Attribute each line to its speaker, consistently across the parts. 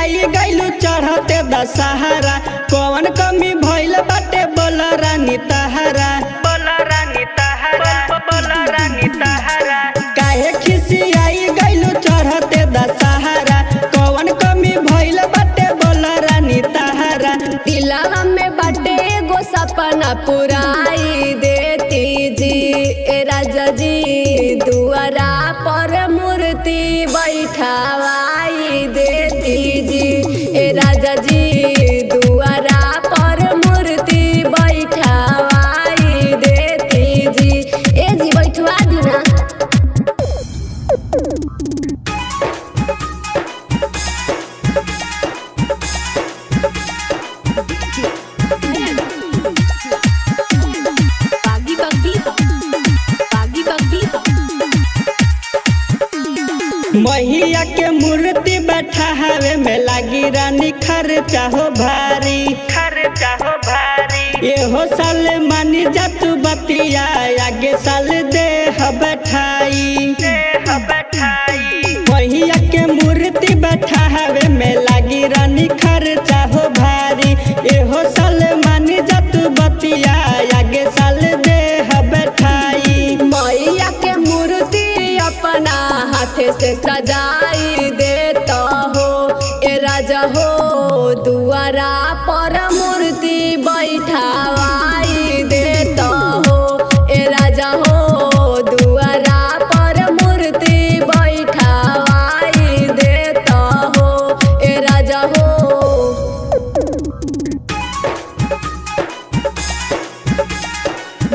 Speaker 1: आई गइलू चढ़ते दशहरा, कौन कमी भइल बाटे बोल रानी तहरा, बोल रानी तहरा, बोल रानी तहरा। काहे खिसी आई गइलू चढ़ते दशहरा, कौन कमी भइल बाटे बोल रानी तहरा।
Speaker 2: दिलवा में बाटे एगो सपना पुराई देती जी ए राजा जी, दुआरा पर मूर्ति बैठावाई देती जी ए राजा जी, दुआरा पर मूर्ति बैठावाई देती जी। ए जी बैठवा दीना।
Speaker 1: मैया के मूर्ति बैठावे में लागी रानी खर्चा हो भारी, खर्चा हो भारी। एहो साल मानी जातू बतिया, आगे साल दे बैठाई, बैठाई। मैया के मूर्ति बैठावे में लागी रानी खर्चा हो भारी, एहो साल मानी जातू बतिया, आगे साल दे बैठाई।
Speaker 2: मैया के मूर्ति अपना हाथ से सजाई देता हो ए राजा हो, दुआरा पर मूर्ति बैठावाई देता हो ए राजा हो, दुआरा पर मूर्ति बैठावाई देता हो ए राजा हो।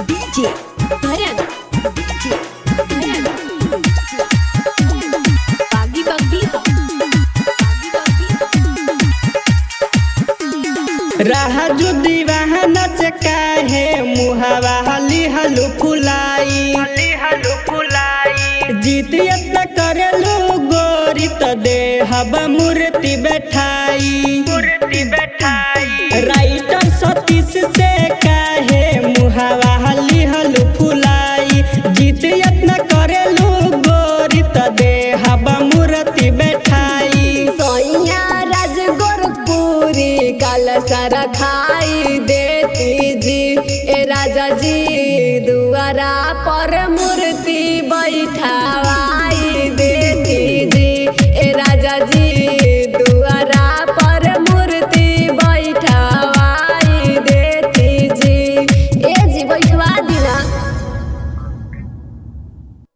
Speaker 2: डीजे भरत
Speaker 1: राजू दीवाना से काहे मुहावा हली हलू फुलाई, हली हलू फुलाई। जीतियत करेलू गोरी तो देहब मूर्ति बैठाई, मूर्ति बैठाई। राइटर सतीश से काहे मुहावा हली हलू फुलाई, जीतियत न करेलू गोरी तो देहब मूर्ति बैठाई।
Speaker 2: सोइया राज गोरखपुरी काल सारा खाई देती जी ए राजा जी, दुआरा पर